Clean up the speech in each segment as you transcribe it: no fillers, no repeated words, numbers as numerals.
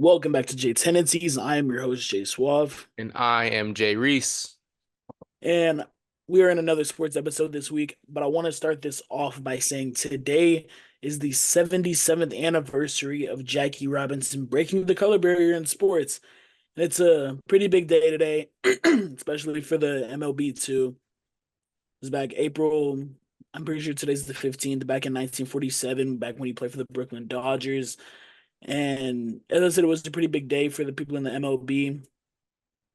Welcome back to J Tendencies. I am your host, Jay Suave, And I am Jreese. and we are in another sports episode this week. But I want to start this off by saying today is the 77th anniversary of Jackie Robinson breaking the color barrier in sports. And it's a pretty big day today, especially for the MLB too. It was back April. I'm pretty sure today's the 15th. Back in 1947, back when he played for the Brooklyn Dodgers. And as I said, it was a pretty big day for the people in the MLB.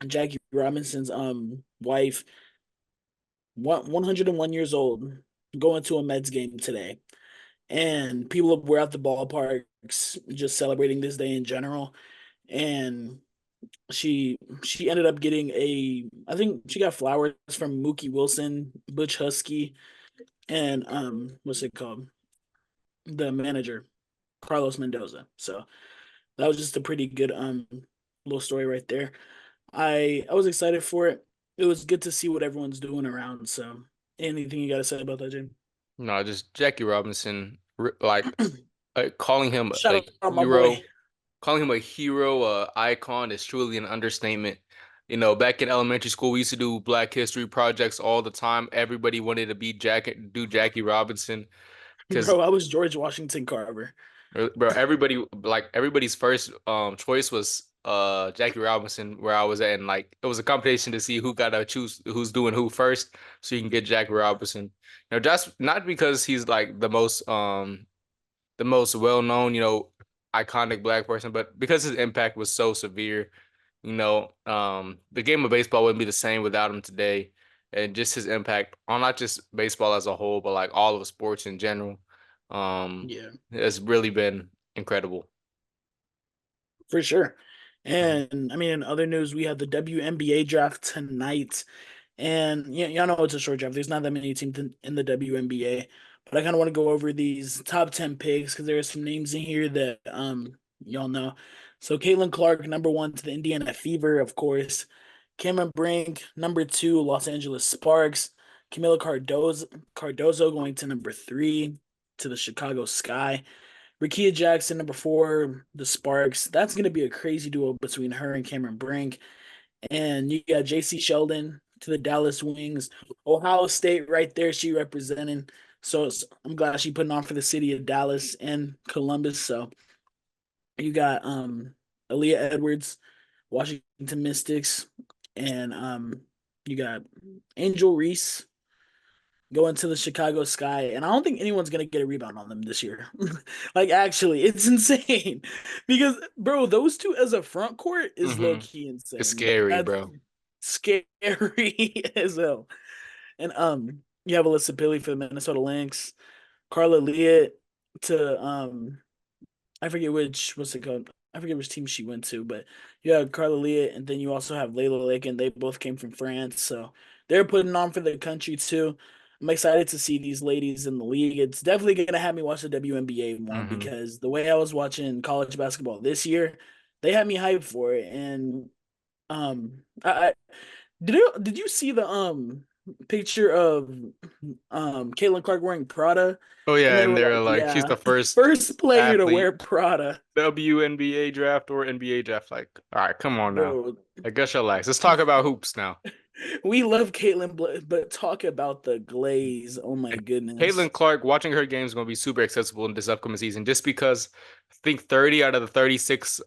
Jackie Robinson's wife, 101 years old, going to a Mets game today, and people were at the ballparks just celebrating this day in general. And she ended up getting I think she got flowers from Mookie Wilson, Butch Husky, and what's it called, the manager, Carlos Mendoza. So that was just a pretty good little story right there. I was excited for it. It was good to see what everyone's doing around. So, anything you got to say about that, Jim? No, just Jackie Robinson, calling him a Shout out my boy. hero, calling him a hero, icon is truly an understatement. Back in elementary school, we used to do Black History projects all the time. Everybody wanted to do Jackie Robinson, because Bro, I was George Washington Carver. bro, everybody's first choice was Jackie Robinson where I was at, and like it was a competition to see who got to choose who's doing who first, so you can get Jackie Robinson. Just not because he's like the most well-known, iconic black person, but because his impact was so severe. The game of baseball wouldn't be the same without him today. And just his impact on not just baseball as a whole, but like all of sports in general, Yeah, has really been incredible. for sure. Mhm. And I mean, in other news, we have the WNBA draft tonight. And yeah, y'all know it's a short draft. There's not that many teams in the WNBA, but I kind of want to go over these top 10 picks because there are some names in here that y'all know. So Caitlin Clark, number one to the Indiana Fever, of course. Cameron Brink, number two, Los Angeles Sparks. Cardozo going to number three to the Chicago Sky. Rickea Jackson, number four, the Sparks. That's going to be a crazy duo between her and Cameron Brink. And you got JC Sheldon to the Dallas Wings. Ohio State right there, she representing. So I'm glad she putting on for the city of Dallas and Columbus. So you got Aaliyah Edwards, Washington Mystics, and you got Angel Reese going to the Chicago Sky. And I don't think anyone's gonna get a rebound on them this year. Like actually, it's insane. Because bro, those two as a front court is low key It's insane. scary, That's bro. scary as hell. And you have Alyssa Billy for the Minnesota Lynx, Carla Liet to I forget what's it called? I forget which team she went to, but you have Carla Liet, and then you also have Layla Lake, and they both came from France, so they're putting on for the country too. I'm excited to see these ladies in the league. It's definitely gonna have me watch the WNBA more hmm because the way I was watching college basketball this year, they had me hyped for it. And I did you see the picture of Caitlin Clark wearing Prada, Oh and yeah, they and were they're like, like she's yeah, the first first player to wear athlete Prada. WNBA draft or NBA draft. Like, all right, come on now. Bro, I guess your legs. Let's talk about hoops now. we love Caitlin, but talk about the glaze. Oh my And goodness. Caitlin Clark, watching her games is going to be super accessible in this upcoming season, just because I think 30 out of the 36.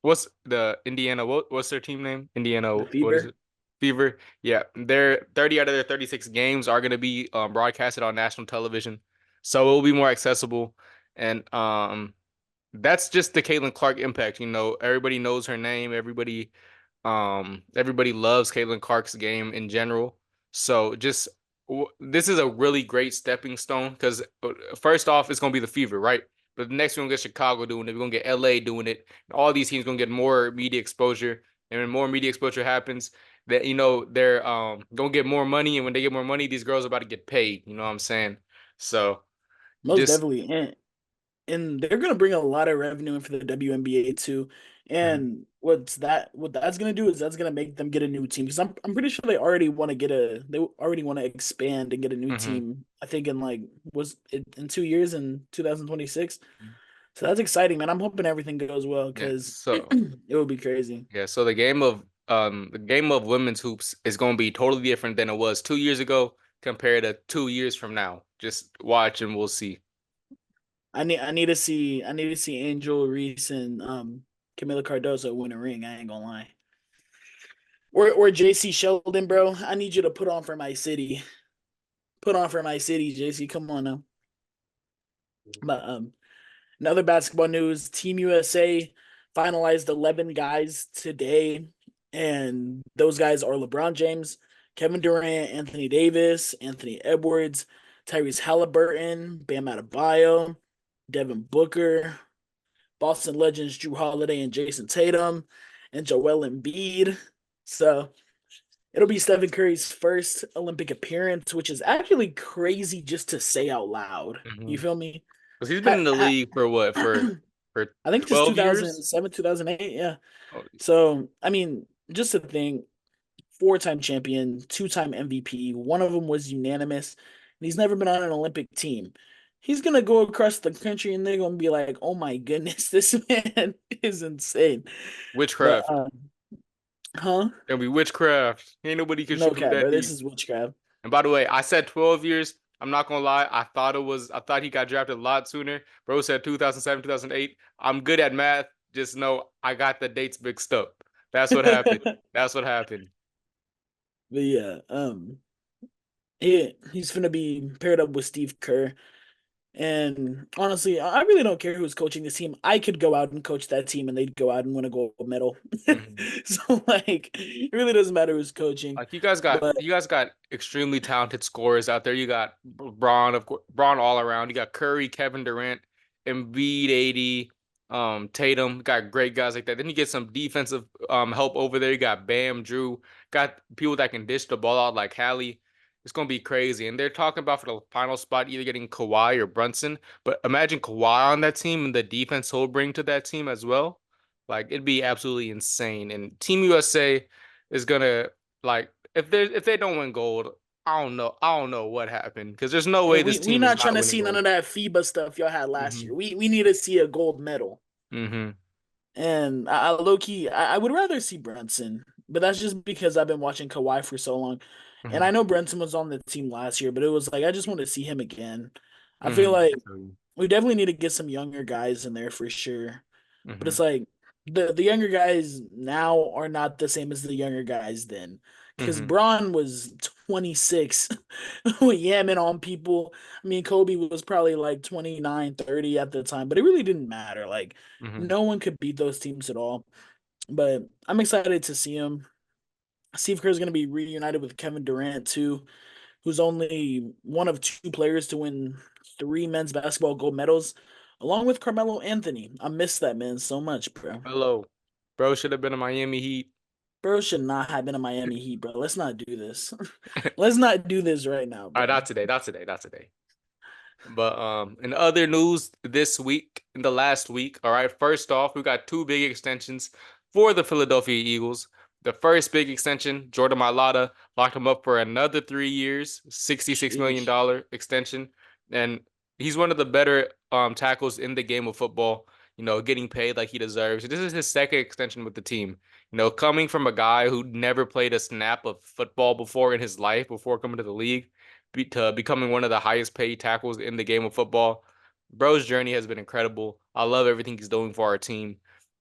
What's the Indiana? What's their team name? Indiana. The What is Fever. it? Fever. Yeah, their 30 out of their 36 games are going to be broadcasted on national television, so it will be more accessible. And that's just the Caitlin Clark impact. Everybody knows her name. Everybody loves Caitlin Clark's game in general. So this is a really great stepping stone because first off, it's gonna be the Fever, right? But the next we're gonna get Chicago doing it. We're gonna get LA doing it. All these teams gonna get more media exposure, and when more media exposure happens, that they're gonna get more money, and when they get more money, these girls are about to get paid. You know what I'm saying? So Most just definitely. And they're gonna bring a lot of revenue in for the WNBA too. Mhm. And what that's gonna do is that's gonna make them get a new team because I'm pretty sure they already want to expand and get a new Mhm. team. I think in like was it in 2 years in 2026. So that's exciting, man. I'm hoping everything goes well Yeah. because So it would be crazy. yeah, so the game of women's hoops is going to be totally different than it was 2 years ago compared to 2 years from now. Just watch and we'll see. I need to see Angel Reese and Camila Cardoso win a ring. I ain't gonna lie. Or JC Sheldon, bro. I need you to put on for my city. Put on for my city, JC. Come on now. But another basketball news: Team USA finalized 11 guys today, and those guys are LeBron James, Kevin Durant, Anthony Davis, Anthony Edwards, Tyrese Halliburton, Bam Adebayo, Devin Booker, Boston Legends Drew Holiday and Jason Tatum, and Joel Embiid. So it'll be Stephen Curry's first Olympic appearance, which is actually crazy just to say out loud. You Mhm. feel me? Because he's been Ha, in the ha, league for what? For I think just 12 years? 2007, 2008. Yeah. Oh, So, I mean, just to think, four-time champion, two-time MVP. One of them was unanimous, and he's never been on an Olympic team. He's gonna go across the country, and they're gonna be like, "Oh my goodness, this man is insane." But witchcraft. huh? It'll be witchcraft. Ain't nobody can No shoot him cap, that bro. This deep. is witchcraft. And by the way, I said 12 years. I'm not gonna lie. I thought he got drafted a lot sooner. Bro said 2007, 2008. I'm good at math. Just know I got the dates mixed up. That's what happened. But That's what happened. yeah, he's gonna be paired up with Steve Kerr. And honestly, I really don't care who's coaching this team. I could go out and coach that team and they'd go out and win a gold medal. Mhm. So like it really doesn't matter who's coaching. Like But you guys got extremely talented scorers out there. You got Braun, of course, Braun all around. You got Curry, Kevin Durant, Embiid, AD, Tatum. Got great guys like that. Then you get some defensive help over there. You got Bam, Drew. Got people that can dish the ball out like Hallie. It's gonna be crazy. And they're talking about for the final spot either getting Kawhi or Brunson. But imagine Kawhi on that team and the defense he'll bring to that team as well. Like it'd be absolutely insane. And Team USA is gonna like if they don't win gold, I don't know what happened because there's no yeah, way this we team is not trying not to winning see none gold. of that FIBA stuff y'all had last year. Hmm. We need to see a gold medal. Hmm. And I low key, I would rather see Brunson, but that's just because I've been watching Kawhi for so long. And I Hmm. know Brunson was on the team last year, but it was like I just want to see him again. I feel Hmm. like we definitely need to get some younger guys in there for sure. But Hmm. it's like the younger guys now are not the same as the younger guys then. Because Hmm. Braun was 26 yamming on people. I mean, Kobe was probably like 29, 30 at the time, but it really didn't matter. Like, Hmm. no one could beat those teams at all. But I'm excited to see him. Steve Kerr is going to be reunited with Kevin Durant, too, who's only one of two players to win three men's basketball gold medals, along with Carmelo Anthony. I miss that man so much, bro. Hello, bro. Should have been in Miami Heat. Bro should not have been a Miami Heat, bro. Let's not do this. Let's not do this right now, All right, bro. not today, not today, not today. But in other news this week, in the last week, all right, first off, we got two big extensions for the Philadelphia Eagles. The first big extension, Jordan Mailata locked him up for another 3 years, $66 million Sheesh. dollar extension. And he's one of the better tackles in the game of football, getting paid like he deserves. This is his second extension with the team. Coming from a guy who never played a snap of football before in his life before coming to the league to becoming one of the highest paid tackles in the game of football. Bro's journey has been incredible. I love everything he's doing for our team.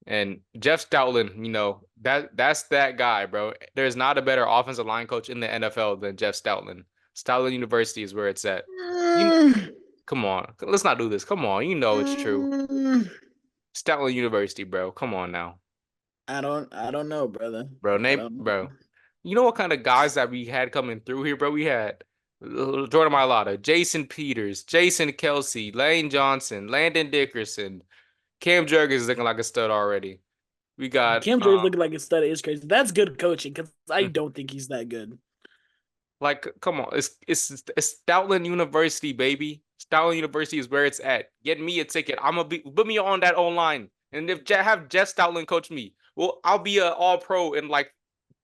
And Jeff Stoutland, that's that guy, bro. There's not a better offensive line coach in the NFL than Jeff Stoutland. Stoutland University is where it's at. You know, Mm, come on, let's not do this. Come on, you know it's true. mm. Stoutland University, bro. Come on now, I don't know, brother. bro. I Name, don't bro. know. You know what kind of guys that we had coming through here, bro? We had Jordan Mailata, Jason Peters, Jason Kelsey, Lane Johnson, Landon Dickerson, Cam Jurgens is looking like a stud already. We got Cam Jordan's looking like a stud is crazy. That's good coaching because I don't think he's that good. like come on, it's Stoutland University, baby. Stoutland University is where it's at. Get me a ticket. Put me on that online, and if have Jeff Stoutland coach me, well, I'll be a All Pro in like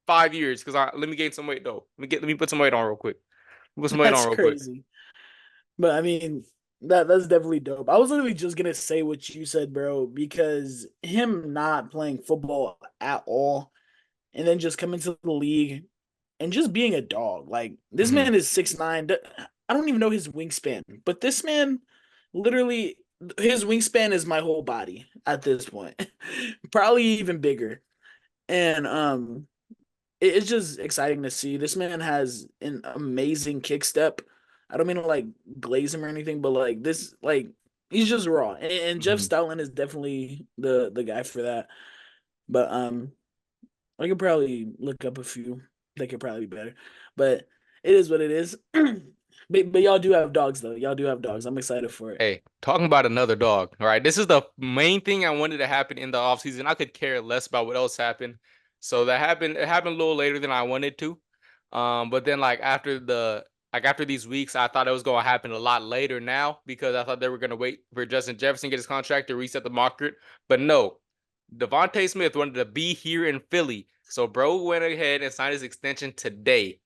5 years because I let me gain some weight though. Let me put some weight on real quick. Put some weight That's on real quick. crazy. But I mean, That's definitely dope. I was literally just gonna say what you said, bro, because him not playing football at all and then just coming to the league and just being a dog. Like this Hmm. man is 6'9". I don't even know his wingspan, but this man literally his wingspan is my whole body at this point. Probably even bigger. And it's just exciting to see. This man has an amazing kick step. I don't mean to like glaze him or anything, but like this, like he's just raw. And Jeff Hmm. Stoutland is definitely the guy for that. But I could probably look up a few that could probably be better. But it is what it is. But y'all do have dogs though. Y'all do have dogs. I'm excited for it. Hey, talking about another dog. All right, this is the main thing I wanted to happen in the offseason. I could care less about what else happened. So that happened. It happened a little later than I wanted to. But then after these weeks, I thought it was gonna happen a lot later now because I thought they were gonna wait for Justin Jefferson to get his contract to reset the market. But no, Devontae Smith wanted to be here in Philly. So bro went ahead and signed his extension today.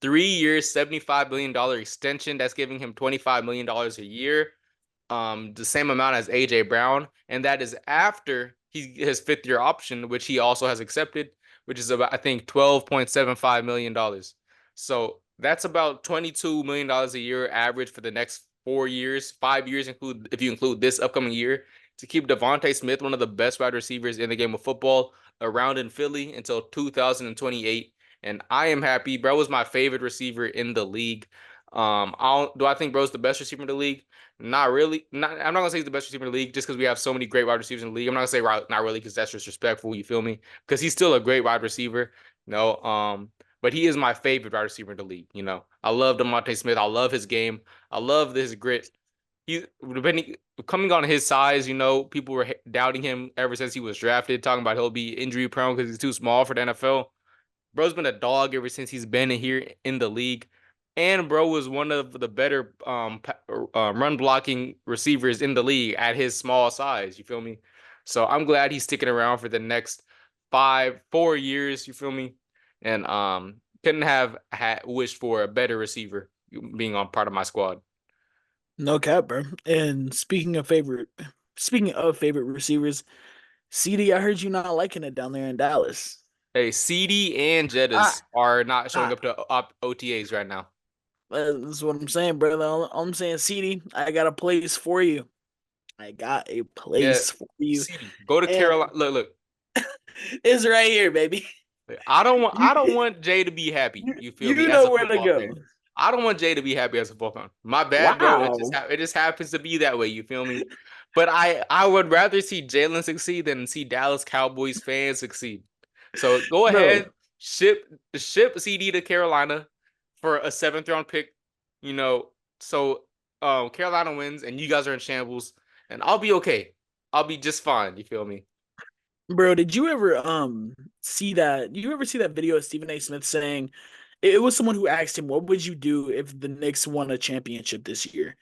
3 years, $75 million extension. That's giving him $25 million a year, the same amount as AJ Brown, and that is after his 5th year option, which he also has accepted, which is about I think $12.75 million. So that's about $22 million a year average for the next 4 years, 5 years include if you include this upcoming year to keep Devontae Smith one of the best wide receivers in the game of football around in Philly until 2028. And I am happy. Bro was my favorite receiver in the league. Do I think bro's the best receiver in the league? Not really. I'm not gonna say he's the best receiver in the league just because we have so many great wide receivers in the league. I'm not gonna say not really because that's disrespectful. You feel me? Because he's still a great wide receiver. No, but he is my favorite wide receiver in the league. I love DeMonte Smith. I love his game. I love his grit. He depending coming on his size, people were doubting him ever since he was drafted, talking about he'll be injury prone because he's too small for the NFL. Bro's been a dog ever since he's been here in the league. And bro was one of the better run blocking receivers in the league at his small size. You feel me? So I'm glad he's sticking around for the next 4 years. You feel me? And couldn't have wished for a better receiver being on part of my squad. No cap, bro. And speaking of favorite receivers, CD, I heard you not liking it down there in Dallas. Hey, CD and Ah, Jettas are not showing ah. up to OTAs right now. That's what I'm saying, brother. All I'm saying, CD, I got a place for you. I got a Yeah, place for you. CD, go to And Carolina. Look. it's right here, baby. I don't You, want Jay to be happy. you, You feel me? you As know a where to football go. fan, I don't want Jay to be happy as a football fan. My bad, bro. Wow. It just happens to be that way. You feel me? But I would rather see Jalen succeed than see Dallas Cowboys fans succeed. So go Bro, ahead, ship CD to Carolina for a 7th round pick. You know, so Carolina wins and you guys are in shambles, and I'll be okay. I'll be just fine. You feel me? bro, did you ever see that? You ever see that video of Stephen A. Smith saying it was someone who asked him, "What would you do if the Knicks won a championship this year?"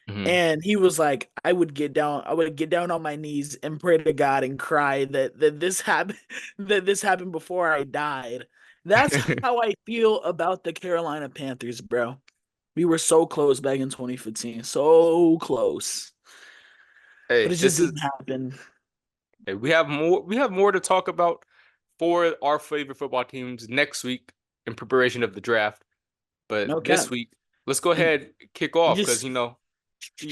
Hmm. And he was like, I would get down on my knees and pray to God and cry that this happened that this happened before I died. That's how I feel about the Carolina Panthers, bro. We were so close back in 2015. So close. But Hey, it just this is didn't happen. Hey, we have more to talk about for our favorite football teams next week in preparation of the draft. No But this cap. week, let's go And ahead kick off because just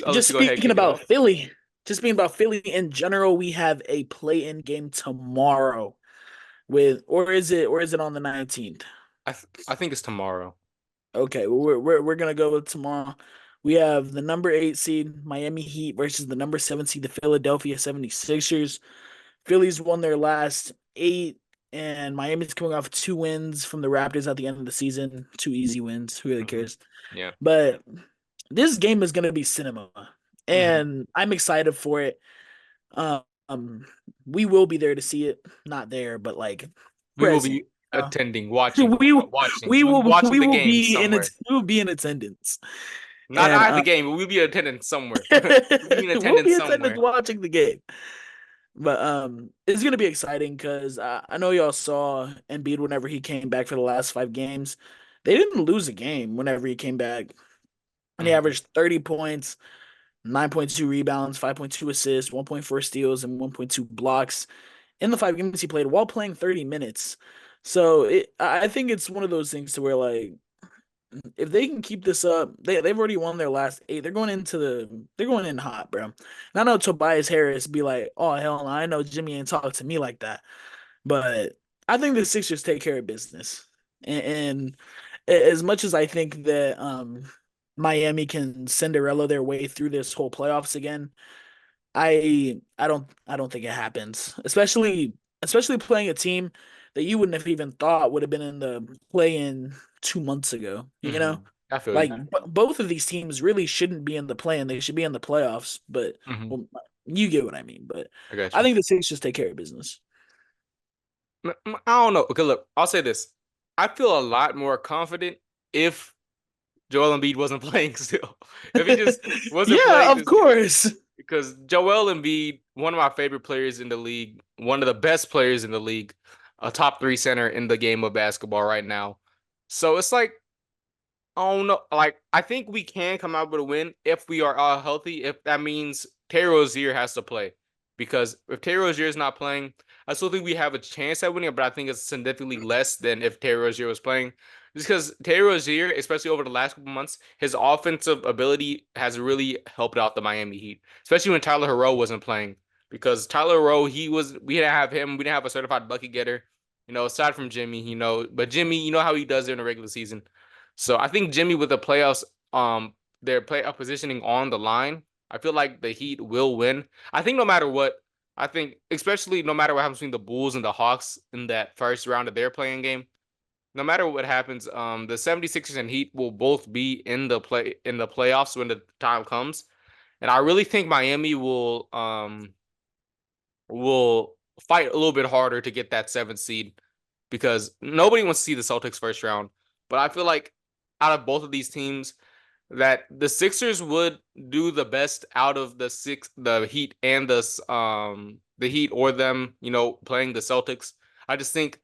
I'll let just you go ahead and speaking kick it about off. Philly, just speaking about Philly in general, we have a play-in game tomorrow with or is it on the 19th? I think it's tomorrow. Okay, well, we're gonna go with tomorrow. We have the number 8 seed Miami Heat versus the number 7 seed the Philadelphia 76ers. Phillies won their last 8, and Miami's coming off 2 wins from the Raptors at the end of the season. 2 easy wins. Who really Hmm. cares? Yeah. But this game is gonna be cinema, Hmm. and I'm excited for it. Um, we will be there to see it. Not there, but like We will present. be attending, watching, We watching. we We'll be will watching we the will game be in somewhere. attendance, Not and at the game, but we'll be in attendance somewhere. We'll be in we'll be attendance in attendance somewhere. watching the game. But it's gonna be exciting because I know y'all saw Embiid whenever he came back for the last 5 games. They didn't lose a game whenever he came back, and he Hmm. averaged 30 points, 9.2 rebounds, 5.2 assists, 1.4 steals, and 1.2 blocks in the 5 games he played while playing 30 minutes. So I think it's one of those things to where like if they can keep this up, they've already won their last eight. They're going in hot, bro. And I know Tobias Harris be like, oh hell no, I know Jimmy ain't talk to me like that. But I think the Sixers take care of business. And as much as I think that Miami can Cinderella their way through this whole playoffs again, I don't think it happens. Especially playing a team that you wouldn't have even thought would have been in the play in 2 months ago. You know, I feel like you. both of these teams really shouldn't be in the play, and they should be in the playoffs. But Hmm. well, you get what I mean. But I got I you. think the Sixers take care of business. I don't know. Okay, look, I'll say this. I feel a lot more confident if Joel Embiid wasn't playing still. If he just wasn't Yeah, playing of this course. because Joel Embiid, one of my favorite players in the league, one of the best players in the league, a top three center in the game of basketball right now. So it's like Oh no, like I think we can come out with a win if we are all healthy. If that means Terry Rozier has to play, because if Terry Rozier is not playing, I still think we have a chance at winning it, but I think it's significantly less than if Terry Rozier was playing. Just because Terry Rozier, especially over the last couple months, his offensive ability has really helped out the Miami Heat, especially when Tyler Herro wasn't playing. Because Tyler Herro, we didn't have him, we didn't have a certified bucket getter, aside from Jimmy, but Jimmy, you know how he does it in the regular season. So I think Jimmy with the playoffs, their playoff positioning on the line, I feel like the Heat will win. I think no matter what, I think especially no matter what happens between the Bulls and the Hawks in that first round of their playing game, no matter what happens, the 76ers and Heat will both be in the playoffs when the time comes. And I really think Miami will fight a little bit harder to get that seventh seed because nobody wants to see the Celtics first round. But I feel like out of both of these teams, that the Sixers would do the best out of the Heat and the Heat or them, playing the Celtics. I just think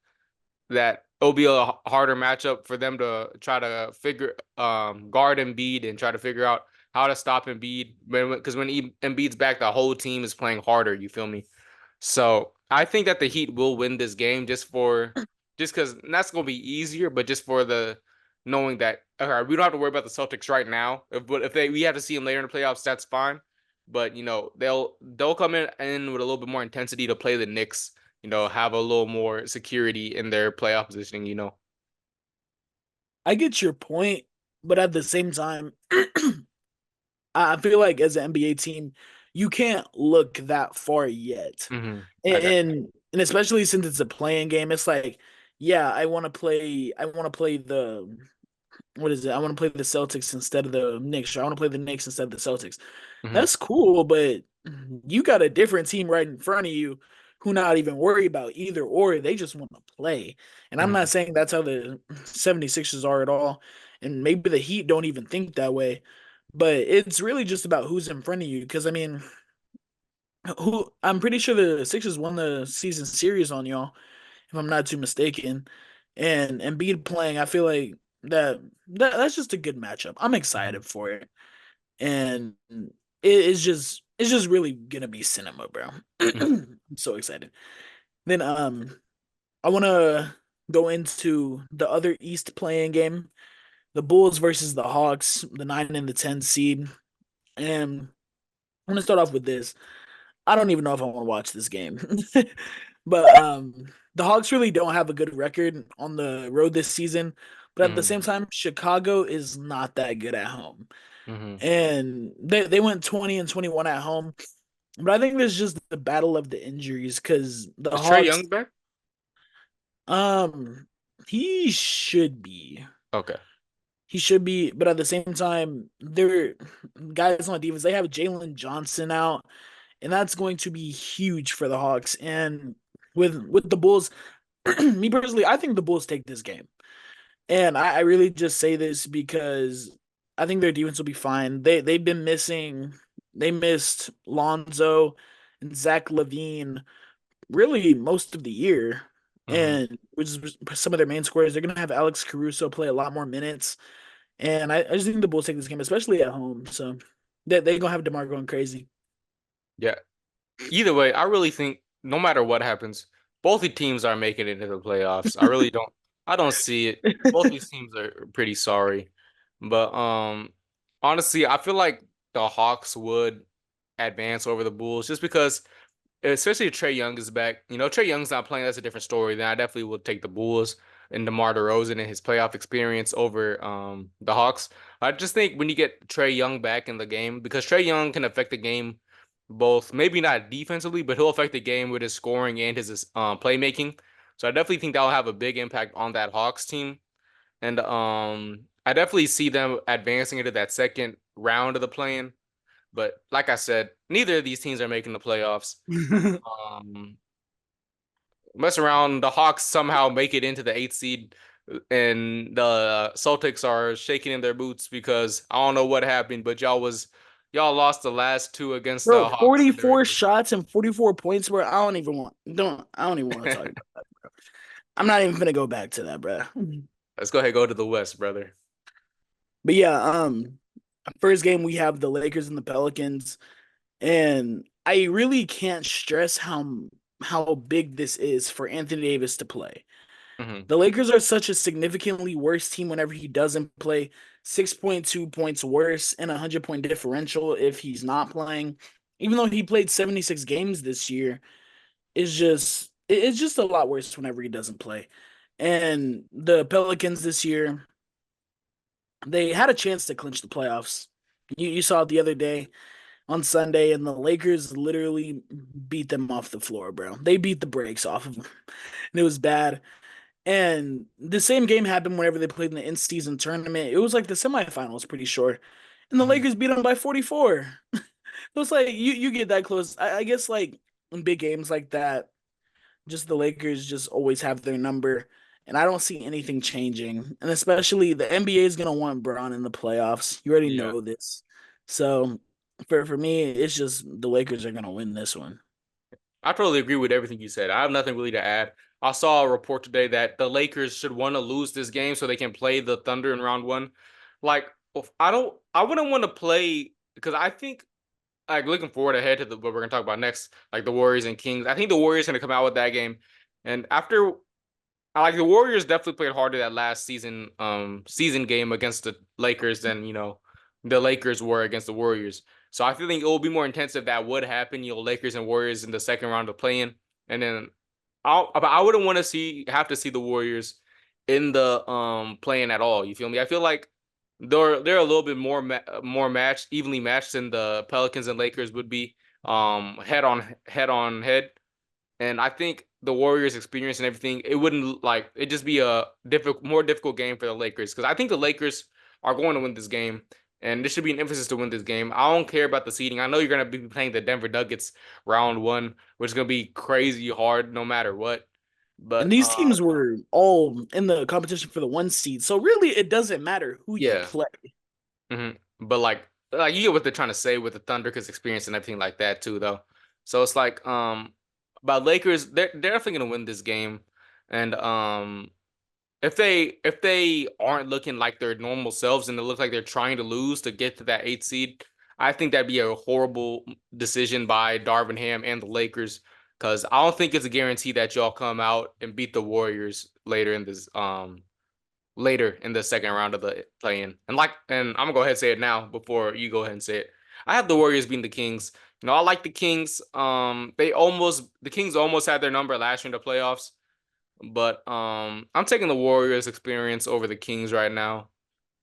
that it'll be a harder matchup for them to try to figure guard Embiid and try to figure out how to stop Embiid because when Embiid's back, the whole team is playing harder. You feel me? So I think that the Heat will win this game just because that's gonna be easier, but just for the knowing that all right, we don't have to worry about the Celtics right now. But if we have to see them later in the playoffs, that's fine. But they'll come in with a little bit more intensity to play the Knicks. Have a little more security in their playoff positioning. I get your point, but at the same time, I feel like as an NBA team, you can't look that far yet. I got And especially since it's a playing game, it's like, yeah, I want to play the what is it? I want to play the Celtics instead of the Knicks. Or I want to play the Knicks instead of the Celtics. you. That's cool, but you got a different team right in front of you who not even worry about either or. They just want to play. And I'm not Hmm. saying that's how the 76ers are at all. And maybe the Heat don't even think that way. But it's really just about who's in front of you. Because I mean, who I'm pretty sure the Sixers won the season series on y'all, if I'm not too mistaken. And Embiid playing, I feel like that's just a good matchup. I'm Hmm. excited for it, and it's just really gonna be cinema, bro. I'm so excited. Then I want to go into the other East playing game, the Bulls versus the Hawks, the 9 and the 10 seed, and I'm gonna start off with this. I don't even know if I want to watch this game. But the Hawks really don't have a good record on the road this season. But at the same Hmm. time, Chicago is not that good at home. Hmm. And they went 20 and 21 at home. But I think there's just the battle of the injuries because the Is Trey Hawks Young back? um he should be. Okay. He should be, but at the same time, they're guys on defense. They have Jalen Johnson out, and that's going to be huge for the Hawks. And with the Bulls, me personally, I think the Bulls take this game. And I really just say this because I think their defense will be fine. They've been missing. They missed Lonzo and Zach Levine really most of the year, Hmm. and which is some of their main scorers. They're gonna have Alex Caruso play a lot more minutes, and I just think the Bulls take this game, especially at home. So. They gonna have DeMar going crazy. Yeah. Either way, I really think no matter what happens, both the teams are making it into the playoffs. I don't see it. Both these teams are pretty sorry. But honestly, I feel like the Hawks would advance over the Bulls just because especially if Trey Young is back. You know, Trey Young's not playing. That's a different story. Then I definitely will take the Bulls and DeMar DeRozan and his playoff experience over the Hawks. I just think when you get Trey Young back in the game, because Trey Young can affect the game both, maybe not defensively, but he'll affect the game with his scoring and his playmaking. So I definitely think that'll have a big impact on that Hawks team. And I definitely see them advancing into that second round of the play-in. But like I said, neither of these teams are making the playoffs. Um, mess around, the Hawks somehow make it into the eighth seed, and the Celtics are shaking in their boots because I don't know what happened, but y'all lost the last two against Bro, the Hawks in the 44 regular season. shots and 44 points, bro. I don't even want to talk about that, bro. I'm not even gonna go back to that, bro. Let's go ahead and go to the West, brother. But yeah, first game we have the Lakers and the Pelicans, and I really can't stress how big this is for Anthony Davis to play. Hmm. The Lakers are such a significantly worse team whenever he doesn't play. 6.2 points worse and a 100-point differential if he's not playing. Even though he played 76 games this year, it's just a lot worse whenever he doesn't play. And the Pelicans this year, they had a chance to clinch the playoffs. You saw it the other day on Sunday, and the Lakers literally beat them off the floor, bro. They beat the brakes off of them, and it was bad. And the same game happened whenever they played in the in-season tournament. It was like the semifinals, pretty sure. And the Hmm. Lakers beat them by 44. So it's like you get that close. I guess like in big games like that, just the Lakers just always have their number. And I don't see anything changing. And especially the NBA is gonna want Braun in the playoffs. You already Yeah. know this. So for me, it's just the Lakers are gonna win this one. I totally agree with everything you said. I have nothing really to add. I saw a report today that the Lakers should want to lose this game so they can play the Thunder in round one. Like, I wouldn't want to play because I think, like, looking forward ahead to what we're gonna talk about next, like the Warriors and Kings. I think the Warriors gonna come out with that game, and after I like the Warriors definitely played harder that last season game against the Lakers than the Lakers were against the Warriors. So I feel like it will be more intense if that would happen. Lakers and Warriors in the second round of playing, and then I wouldn't want to have to see the Warriors in the playing at all. You feel me? I feel like they're a little bit more matched, evenly matched than the Pelicans and Lakers would be head. And I think the Warriors' experience and everything, it wouldn't like it just be a more difficult game for the Lakers because I think the Lakers are going to win this game, and this should be an emphasis to win this game. I don't care about the seeding. I know you're gonna be playing the Denver Nuggets round one, which is gonna be crazy hard no matter what. And But these teams were all in the competition for the one seed. So really it doesn't matter who you yeah. play. Hmm. But like you get what they're trying to say with the Thunder because experience and everything like that too, though. So it's like about Lakers, they're definitely gonna win this game, and if they aren't looking like their normal selves and they look like they're trying to lose to get to that eighth seed, I think that'd be a horrible decision by Darvin Ham and the Lakers because I don't think it's a guarantee that y'all come out and beat the Warriors later in the second round of the play-in. And I'm gonna go ahead and say it now before you go ahead and say it. I have the Warriors beating the Kings. I like the Kings. The Kings almost had their number last year in the playoffs. But I'm taking the Warriors experience over the Kings right now.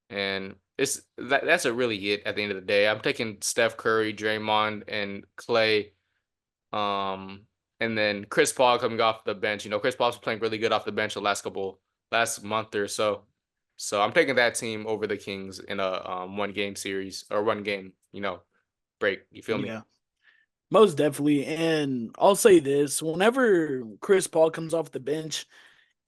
And that's a really it at the end of the day. I'm taking Steph Curry, Draymond, and Clay. Um, and then Chris Paul coming off the bench. Chris Paul's playing really good off the bench the last month or so. So I'm taking that team over the Kings in a one game series or one game, break. You feel me? Yeah, most definitely. And I'll say this, whenever Chris Paul comes off the bench,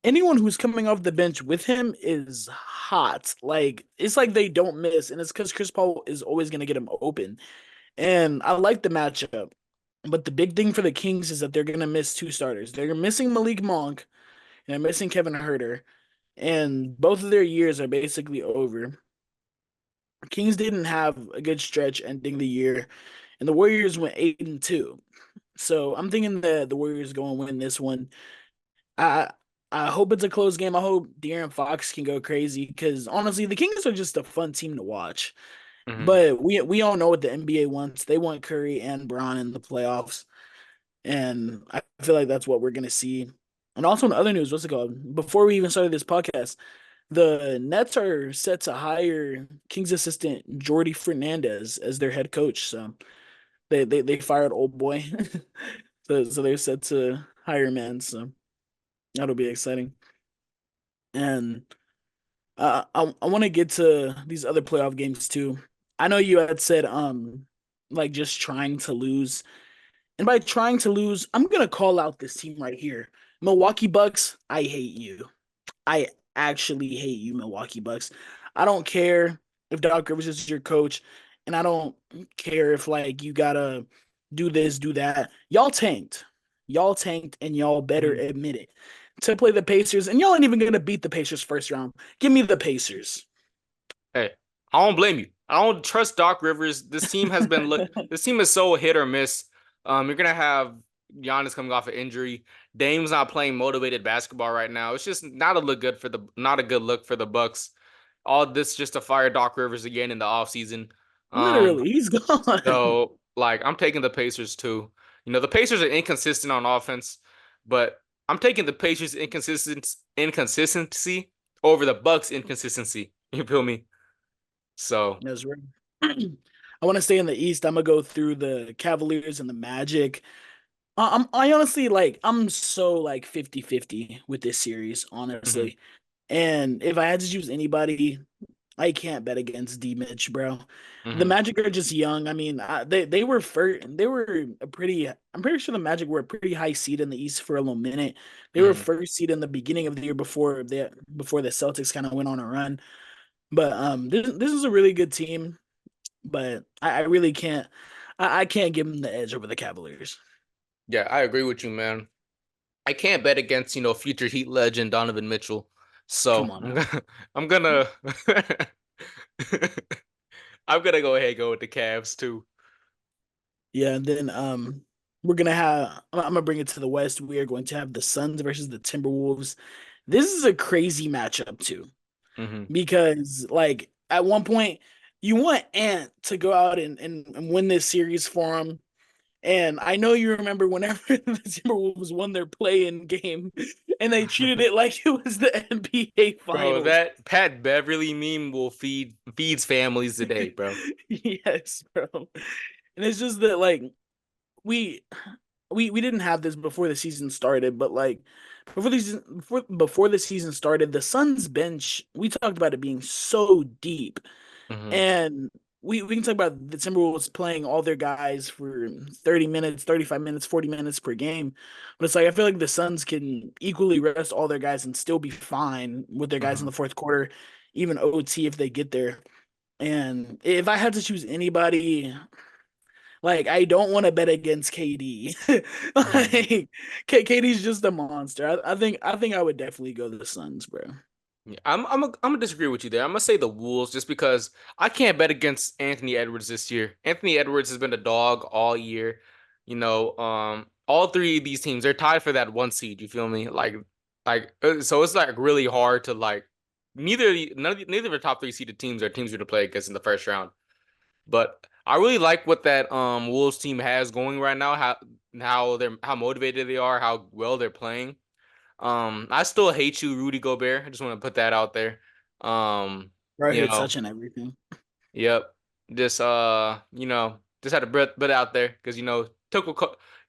anyone who's coming off the bench with him is hot. Like it's like they don't miss, and it's because Chris Paul is always going to get him open. And I like the matchup, but the big thing for the Kings is that they're going to miss two starters. They're missing Malik Monk and they're missing Kevin Herter, and both of their years are basically over. Kings didn't have a good stretch ending the year, and the Warriors went 8-2. So I'm thinking that the Warriors going to win this one. I I hope it's a close game. I hope De'Aaron Fox can go crazy because honestly, the Kings are just a fun team to watch. Hmm. But we all know what the NBA wants. They want Curry and Bron in the playoffs, and I feel like that's what we're gonna see. And also in other news, what's it called? Before we even started this podcast, the Nets are set to hire Kings assistant Jordy Fernandez as their head coach. So they fired old boy. So they're set to hire man. So that'll be exciting. And I want to get to these other playoff games too. I know you had said like just trying to lose. And by trying to lose, I'm gonna call out this team right here. Milwaukee Bucks, I hate you. I actually hate you, Milwaukee Bucks. I don't care if Doc Rivers is your coach, and I don't care if like you gotta do this, do that. Y'all tanked. Y'all tanked, and y'all better Hmm. admit it. To play the Pacers, and y'all ain't even gonna beat the Pacers first round. Give me the Pacers. Hey, I don't blame you. I don't trust Doc Rivers. This team has been look. This team is so hit or miss. You're gonna have Giannis coming off an injury. Dame's not playing motivated basketball right now. It's just not a good look for the Bucks. All this just to fire Doc Rivers again in the offseason. Um, Literally, he's gone. so like I'm taking the Pacers too. The Pacers are inconsistent on offense, but I'm taking the Pacers inconsistency over the Bucks inconsistency. You feel me? So, That's right. I want to stay in the East. I'm gonna go through the Cavaliers and the Magic. I honestly like I'm so like 50-50 with this series, mhm, honestly. And if I had to choose anybody, I can't bet against D Mitch, bro. The mhm, Magic are just young. I mean, they were first. They were a pretty. I'm pretty sure the Magic were a pretty high seed in the East for a little minute. They were mhm. first seed in the beginning of the year before the Celtics kind of went on a run. But this is a really good team. But I really can't. I can't give them the edge over the Cavaliers. Yeah, I agree with you, man. I can't bet against, future Heat legend Donovan Mitchell. Come So on I'm now. gonna, I'm gonna, I'm gonna go ahead and go with the Cavs too. Yeah, and then we're gonna have. I'm gonna bring it to the West. We are going to have the Suns versus the Timberwolves. This is a crazy matchup too, Hmm. because like at one point you want Ant to go out and win this series for him. And I know you remember whenever the Timberwolves won their play-in game, and they treated it like it was the NBA Bro, Finals. that Pat Beverly meme will feeds families today, bro. Yes, bro. And it's just that like we we didn't have this before the season started, but like before the season started, the Suns bench, we talked about it being so deep. Hmm. And we can talk about the Timberwolves playing all their guys for 30 minutes, 35 minutes, 40 minutes per game. But it's like I feel like the Suns can equally rest all their guys and still be fine with their guys in Hmm. the fourth quarter, even OT if they get there. And if I had to choose anybody, like I don't want to bet against KD. Hmm. Like KD's just a monster. I think I would definitely go to the Suns, bro. Yeah, I'm gonna disagree with you there. I'm gonna say the Wolves just because I can't bet against Anthony Edwards this year. Anthony Edwards has been a dog all year. All three of these teams they're tied for that one seed. You feel me? So it's like really hard to like neither of the top three seeded teams are teams you're to play against in the first round. But I really like what that Wolves team has going right now. How motivated they are, how well they're playing. I still hate you, Rudy Gobert. I just want to put that out there. Um, Bro, you hit know, touching everything. yep. Just had to put it out there because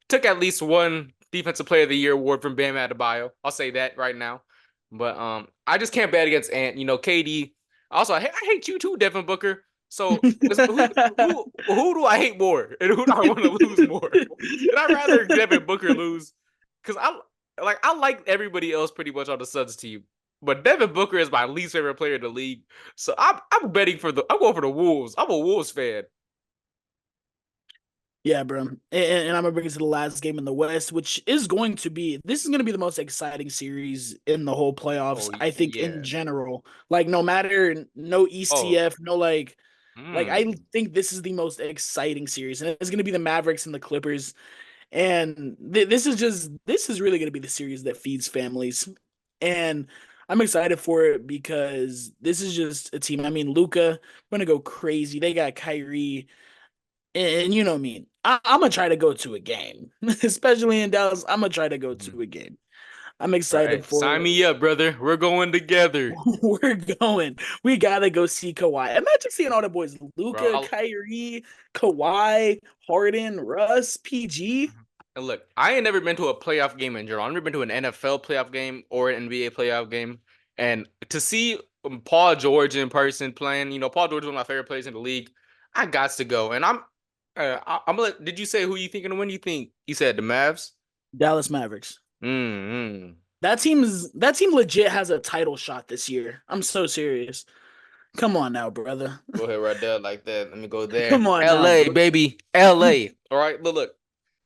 took at least one Defensive Player of the Year award from Bam Adebayo. I'll say that right now. But I just can't bet against Ant. KD. Also, I hate you too, Devin Booker. So who do I hate more, and who do I want to lose more? And I'd rather Devin Booker lose because I like everybody else pretty much on the Suns team, but Devin Booker is my least favorite player in the league. So I'm going for the Wolves. I'm a Wolves fan. Yeah, bro. And I'm gonna bring it to the last game in the West, which is going to be this is gonna be the most exciting series in the whole playoffs, Oh I think, in yeah. general. Like no matter no Oh ECF, no like Like I Hmm. think this is the most exciting series, and it's going to be the Mavericks and the Clippers. And this is really going to be the series that feeds families. And I'm excited for it because this is just a team. I mean, Luca going to go crazy. They got Kyrie, and you know me. I'm gonna try to go to a game, especially in Dallas. I'm gonna try to go Mhm. to a game. I'm Right. excited for Sign it. me up, brother. We're going together. We're going. We gotta go see Kawhi. Imagine seeing all the boys: Bro, Luca, Kyrie, Kawhi, Harden, Russ, PG. and look, I ain't never been to a playoff game in general. I've never been to an NFL playoff game or an NBA playoff game. And to see Paul George in person playing, Paul George is one of my favorite players in the league. I got to go. And I'm gonna did you say who you thinking to win? You think you said the Mavs? Dallas Mavericks. Mm-hmm. That team legit has a title shot this year. I'm so serious. Come on now, brother. Go ahead right there like that. Let me go there. Come on now, LA, bro. baby. LA. All right. Look.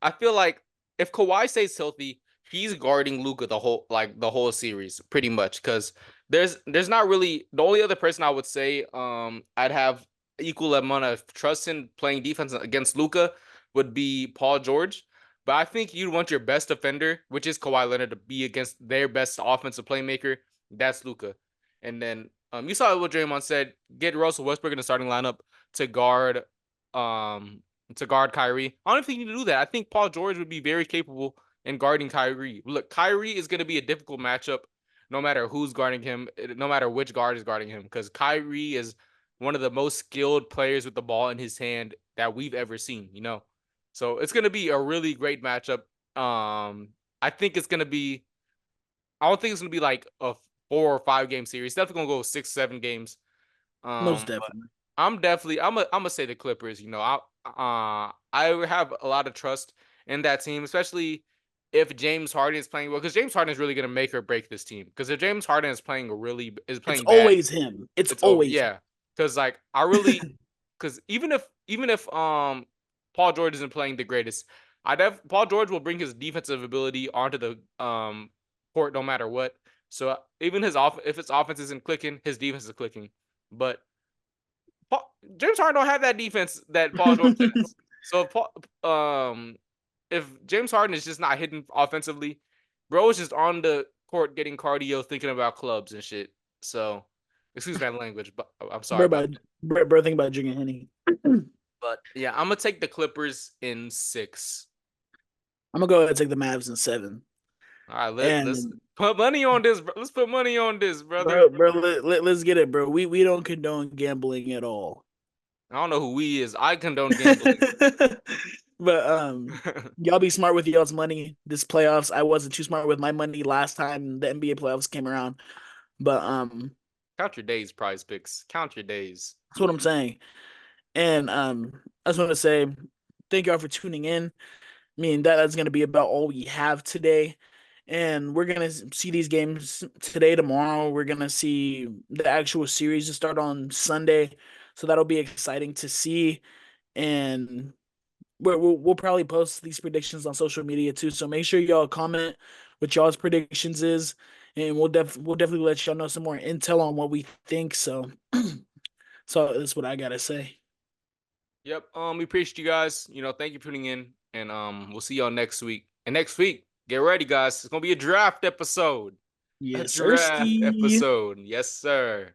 I feel like if Kawhi stays healthy, he's guarding Luca the whole series, pretty much. Because there's not really the only other person I would say I'd have equal amount of trust in playing defense against Luca would be Paul George. But I think you'd want your best defender, which is Kawhi Leonard, to be against their best offensive playmaker. That's Luca. And then you saw what Draymond said. Get Russell Westbrook in the starting lineup to guard um to guard Kyrie. I don't think you need to do that. I think Paul George would be very capable in guarding Kyrie. Look, Kyrie is going to be a difficult matchup no matter who's guarding him, no matter which guard is guarding him, because Kyrie is one of the most skilled players with the ball in his hand that we've ever seen. So it's going to be a really great matchup. I think it's going to be I don't think it's gonna be like a 4 or 5 game series. Definitely gonna go 6, 7 games. Most But definitely. I'm gonna say the Clippers. I have a lot of trust in that team, especially if James Harden is playing well, because James Harden is really gonna make or break this team. Because if James Harden is It's playing bad, always him. It's it's over. always Yeah, because like I really, because even if Paul George isn't playing the greatest, Paul George will bring his defensive ability onto the court no matter what. So even if his offense isn't clicking, his defense is clicking. But James Harden don't have that defense that Paul George him. has. So if James Harden is just not hitting offensively, bro is just on the court getting cardio, thinking about clubs and shit. So excuse my language, but I'm sorry bro, about about that. bro, think about drinking Henny. I'm But yeah, I'm gonna take the Clippers in 6. gonna go ahead and take the Mavs in 7. All right, let's And put money on this. Let's put money on this, brother. bro, let's get it, bro. We don't condone gambling at all. I don't know who we is. I condone gambling. But y'all be smart with y'all's money this playoffs. I wasn't too smart with my money last time the NBA playoffs came around. But Count your days, Prize Picks. Count your days. that's what I'm saying. And I just want to say thank y'all for tuning in. I mean, that's going to be about all we have today. And we're going to see these games today, tomorrow. We're going to see the actual series to start on Sunday. So that'll be exciting to see. And we'll probably post these predictions on social media too. So make sure y'all comment what y'all's predictions is. And we'll definitely let y'all know some more intel on what we think. So that's what I gotta say. Yep. We appreciate you guys. Thank you for tuning in, and we'll see y'all next week. And next week, get ready, guys. It's gonna be a draft episode. A Yes, draft sirski. episode. Yes, sir.